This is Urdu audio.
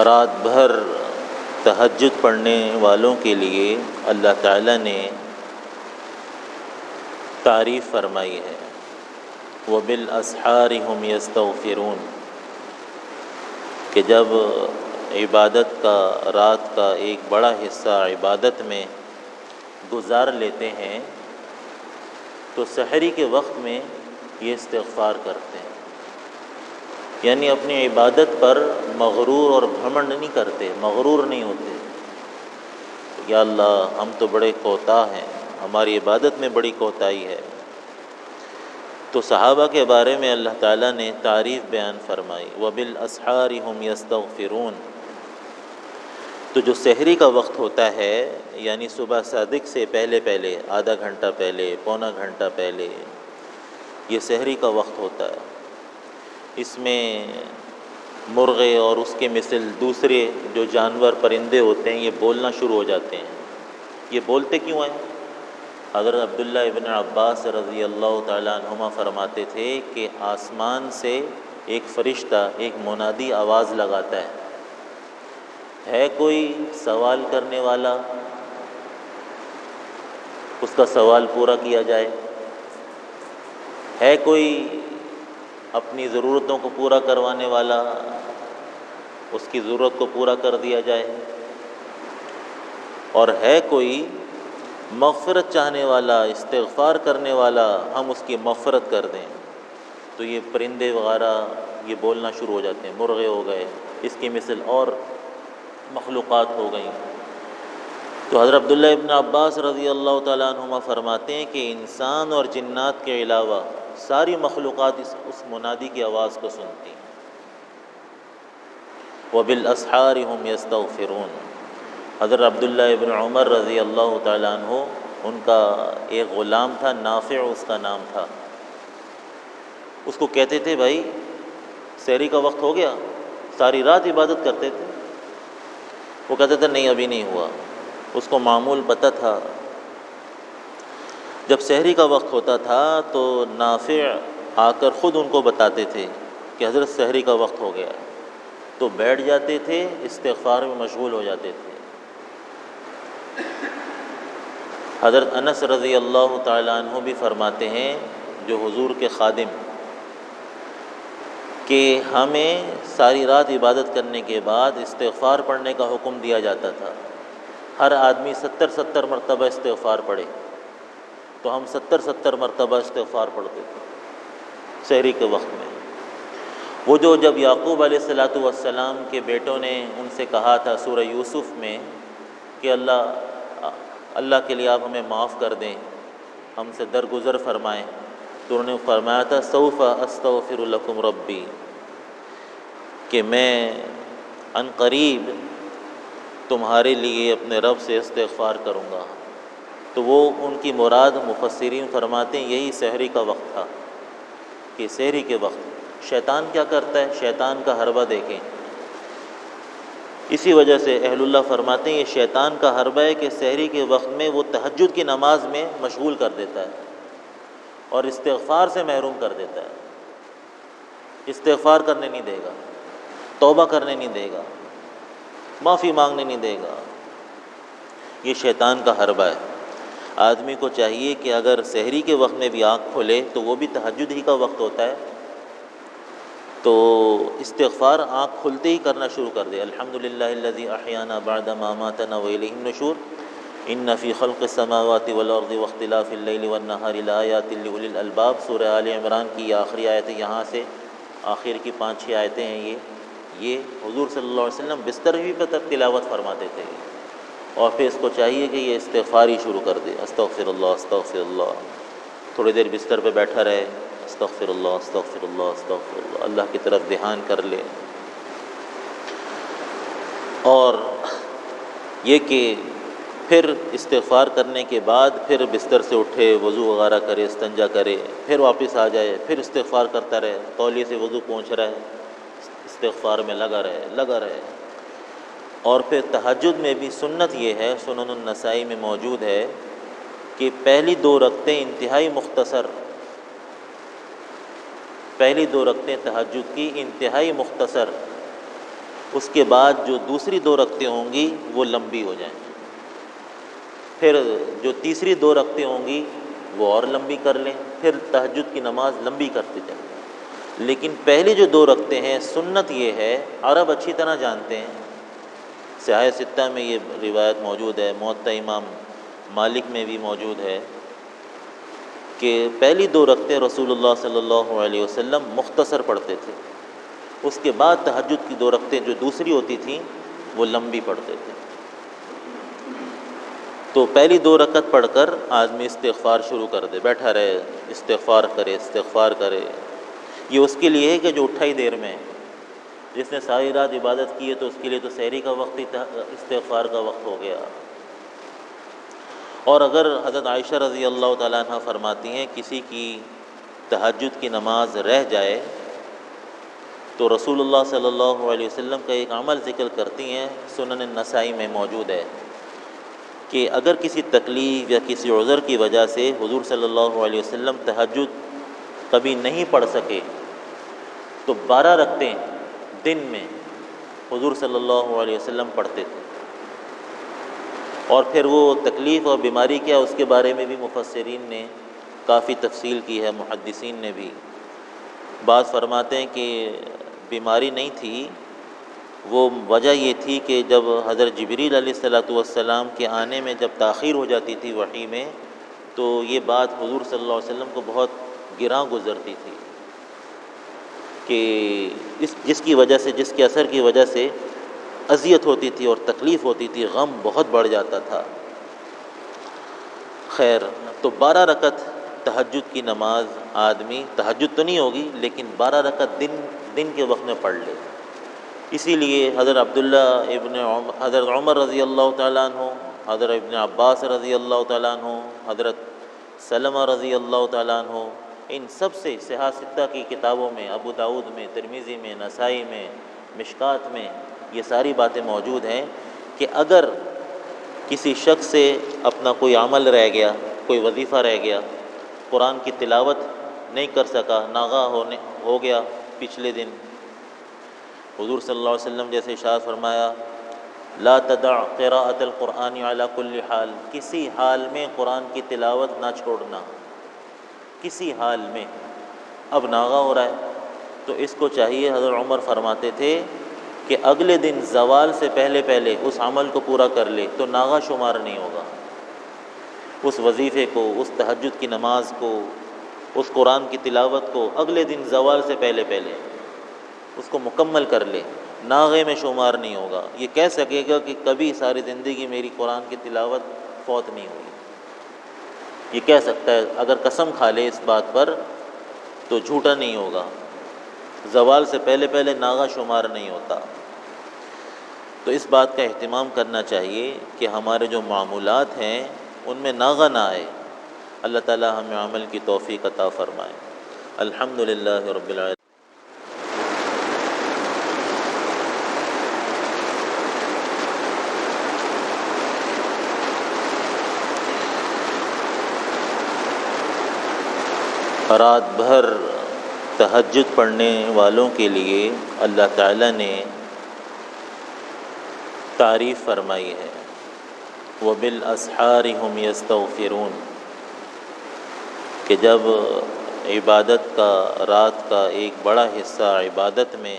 رات بھر تہجد پڑھنے والوں کے لیے اللہ تعالیٰ نے تعریف فرمائی ہے، وَبِالْأَسْحَارِ هُمْ يَسْتَغْفِرُونَ، کہ جب عبادت کا رات کا ایک بڑا حصہ عبادت میں گزار لیتے ہیں تو سحری کے وقت میں یہ استغفار کرتے ہیں، یعنی اپنی عبادت پر مغرور اور گھمنڈ نہیں کرتے، مغرور نہیں ہوتے، یا اللہ ہم تو بڑے کوتاہ ہیں، ہماری عبادت میں بڑی کوتاہی ہے۔ تو صحابہ کے بارے میں اللہ تعالیٰ نے تعریف بیان فرمائی، وَبِالْأَسْحَارِ هُمْ يَسْتَغْفِرُونَ۔ تو جو سحری کا وقت ہوتا ہے، یعنی صبح صادق سے پہلے آدھا گھنٹہ پہلے، پونا گھنٹہ پہلے، یہ سحری کا وقت ہوتا ہے۔ اس میں مرغے اور اس کے مثل دوسرے جو جانور پرندے ہوتے ہیں یہ بولنا شروع ہو جاتے ہیں۔ یہ بولتے کیوں ہیں؟ حضرت عبداللہ ابن عباس رضی اللہ تعالیٰ عنہما فرماتے تھے کہ آسمان سے ایک فرشتہ، ایک منادی آواز لگاتا ہے کوئی سوال کرنے والا، اس کا سوال پورا کیا جائے، ہے کوئی اپنی ضرورتوں کو پورا کروانے والا، اس کی ضرورت کو پورا کر دیا جائے، اور ہے کوئی مغفرت چاہنے والا، استغفار کرنے والا، ہم اس کی مغفرت کر دیں۔ تو یہ پرندے وغیرہ یہ بولنا شروع ہو جاتے ہیں، مرغے ہو گئے، اس کی مثل اور مخلوقات ہو گئیں۔ تو حضرت عبداللہ ابن عباس رضی اللہ تعالیٰ عنہما فرماتے ہیں کہ انسان اور جنات کے علاوہ ساری مخلوقات اس منادی کی آواز کو سنتی ہیں۔ وَبِالْأَسْحَارِ هُمْ يَسْتَغْفِرُونَ۔ حضرت عبداللہ ابن عمر رضی اللہ تعالیٰ عنہ، ان کا ایک غلام تھا، نافع اس کا نام تھا، اس کو کہتے تھے بھائی سحری کا وقت ہو گیا، ساری رات عبادت کرتے تھے، وہ کہتے تھے نہیں ابھی نہیں ہوا، اس کو معمول پتہ تھا۔ جب سحری کا وقت ہوتا تھا تو نافع آ کر خود ان کو بتاتے تھے کہ حضرت سحری کا وقت ہو گیا، تو بیٹھ جاتے تھے، استغفار میں مشغول ہو جاتے تھے۔ حضرت انس رضی اللہ تعالیٰ عنہ بھی فرماتے ہیں، جو حضور کے خادم، کہ ہمیں ساری رات عبادت کرنے کے بعد استغفار پڑھنے کا حکم دیا جاتا تھا، ہر آدمی 70 مرتبہ استغفار پڑھے، تو ہم 70 مرتبہ استغفار پڑھتے تھے سحری کے وقت میں۔ وہ جو جب یعقوب علیہ السلام کے بیٹوں نے ان سے کہا تھا سورہ یوسف میں کہ اللہ کے لیے آپ ہمیں معاف کر دیں، ہم سے درگزر فرمائیں، تو انہوں نے فرمایا تھا سوف استغفر لکم ربی، کہ میں عن قریب تمہارے لیے اپنے رب سے استغفار کروں گا۔ تو وہ ان کی مراد مفسرین فرماتے ہیں یہی سحری کا وقت تھا، کہ سحری کے وقت شیطان کیا کرتا ہے، شیطان کا حربہ دیکھیں۔ اسی وجہ سے اہل اللہ فرماتے ہیں یہ شیطان کا حربہ ہے کہ سحری کے وقت میں وہ تہجد کی نماز میں مشغول کر دیتا ہے اور استغفار سے محروم کر دیتا ہے، استغفار کرنے نہیں دے گا، توبہ کرنے نہیں دے گا، معافی مانگنے نہیں دے گا۔ یہ شیطان کا حربہ ہے۔ آدمی کو چاہیے کہ اگر سحری کے وقت میں بھی آنکھ کھولے تو وہ بھی تہجد ہی کا وقت ہوتا ہے، تو استغفار آنکھ کھلتے ہی کرنا شروع کر دے۔ الحمدللہ الذی احیانا بعد ما اماتنا والیہ النشور، ان فی خلق السماوات والارض واختلاف اللیل والنہار لآیات لأولی الالباب۔ سورہ آل عمران کی یہ آخری آیت ہے، یہاں سے آخر کی 5-6 آیتیں ہیں۔ یہ حضور صلی اللہ علیہ وسلم بستر ہی پہ تک تلاوت فرماتے تھے، اور پھر اس کو چاہیے کہ یہ استغفار ہی شروع کر دے، استغفر اللہ استغفر اللہ، تھوڑی دیر بستر پہ بیٹھا رہے، استغفر اللہ استغفر اللہ استغفر اللہ، اللہ کی طرف دھیان کر لے۔ اور یہ کہ پھر استغفار کرنے کے بعد پھر بستر سے اٹھے، وضو وغیرہ کرے، استنجا کرے، پھر واپس آ جائے، پھر استغفار کرتا رہے، تولیے سے وضو پہنچ رہا ہے، استغفار میں لگا رہے۔ اور پھر تہجد میں بھی سنت یہ ہے، سنن النسائی میں موجود ہے، کہ پہلی 2 رکعتیں انتہائی مختصر، پہلی 2 رکعتیں تہجد کی انتہائی مختصر، اس کے بعد جو دوسری 2 رکعتیں ہوں گی وہ لمبی ہو جائیں، پھر جو تیسری 2 رکعتیں ہوں گی وہ اور لمبی کر لیں، پھر تہجد کی نماز لمبی کرتے چلیں۔ لیکن پہلی جو 2 رکعتیں ہیں سنت یہ ہے، عرب اچھی طرح جانتے ہیں، صحاح ستہ میں یہ روایت موجود ہے، موطا امام مالک میں بھی موجود ہے کہ پہلی 2 رکعتیں رسول اللہ صلی اللہ علیہ وسلم مختصر پڑھتے تھے، اس کے بعد تہجد کی 2 رکعتیں جو دوسری ہوتی تھیں وہ لمبی پڑھتے تھے۔ تو پہلی 2 رکعت پڑھ کر آدمی استغفار شروع کر دے، بیٹھا رہے، استغفار کرے۔ یہ اس کے لیے ہے کہ جو اٹھا ہی دیر میں ہے، جس نے ساری رات عبادت کی ہے تو اس کے لیے تو سحری کا وقت ہی استغفار کا وقت ہو گیا۔ اور اگر حضرت عائشہ رضی اللہ تعالیٰ عنہ فرماتی ہیں کسی کی تہجد کی نماز رہ جائے تو رسول اللہ صلی اللہ علیہ وسلم کا ایک عمل ذکر کرتی ہیں، سنن النسائی میں موجود ہے کہ اگر کسی تکلیف یا کسی عذر کی وجہ سے حضور صلی اللہ علیہ وسلم تہجد کبھی نہیں پڑھ سکے تو 12 رکعتیں دن میں حضور صلی اللہ علیہ وسلم پڑھتے تھے۔ اور پھر وہ تکلیف اور بیماری کیا، اس کے بارے میں بھی مفسرین نے کافی تفصیل کی ہے، محدثین نے بھی۔ بعض فرماتے ہیں کہ بیماری نہیں تھی، وہ وجہ یہ تھی کہ جب حضرت جبریل علیہ السلام کے آنے میں جب تاخیر ہو جاتی تھی وحی میں، تو یہ بات حضور صلی اللہ علیہ وسلم کو بہت گراں گزرتی تھی کہ جس کی وجہ سے، جس کے اثر کی وجہ سے اذیت ہوتی تھی اور تکلیف ہوتی تھی، غم بہت بڑھ جاتا تھا۔ خیر، تو 12 رکعت تہجد کی نماز آدمی، تہجد تو نہیں ہوگی لیکن 12 رکعت دن کے وقت میں پڑھ لے۔ اسی لیے حضرت عمر رضی اللہ تعالیٰ عنہ، حضرت ابن عباس رضی اللہ تعالیٰ عنہ، حضرت سلمہ رضی اللہ تعالیٰ عنہ، ان سب سے صحاح ستہ کی کتابوں میں، ابو داؤد میں، ترمذی میں، نسائی میں، مشکات میں یہ ساری باتیں موجود ہیں کہ اگر کسی شخص سے اپنا کوئی عمل رہ گیا، کوئی وظیفہ رہ گیا، قرآن کی تلاوت نہیں کر سکا، ناغہ ہو گیا پچھلے دن، حضور صلی اللہ علیہ وسلم جیسے ارشاد فرمایا لا تدع قراءۃ القرآن علی کل حال، کسی حال میں قرآن کی تلاوت نہ چھوڑنا، کسی حال میں۔ اب ناغہ ہو رہا ہے تو اس کو چاہیے، حضرت عمر فرماتے تھے کہ اگلے دن زوال سے پہلے اس عمل کو پورا کر لے تو ناغہ شمار نہیں ہوگا، اس وظیفے کو، اس تہجد کی نماز کو، اس قرآن کی تلاوت کو اگلے دن زوال سے پہلے اس کو مکمل کر لے، ناغے میں شمار نہیں ہوگا۔ یہ کہہ سکے گا کہ کبھی ساری زندگی میری قرآن کی تلاوت فوت نہیں ہوئی، یہ کہہ سکتا ہے، اگر قسم کھا لے اس بات پر تو جھوٹا نہیں ہوگا، زوال سے پہلے ناغہ شمار نہیں ہوتا۔ تو اس بات کا اہتمام کرنا چاہیے کہ ہمارے جو معمولات ہیں ان میں ناغہ نہ آئے۔ اللہ تعالی ہمیں عمل کی توفیق عطا فرمائے۔ الحمدللہ رب العالمین۔ رات بھر تہجد پڑھنے والوں کے لیے اللہ تعالیٰ نے تعریف فرمائی ہے، وَبِالْأَسْحَارِ هُمْ يَسْتَغْفِرُونَ، کہ جب عبادت کا، رات کا ایک بڑا حصہ عبادت میں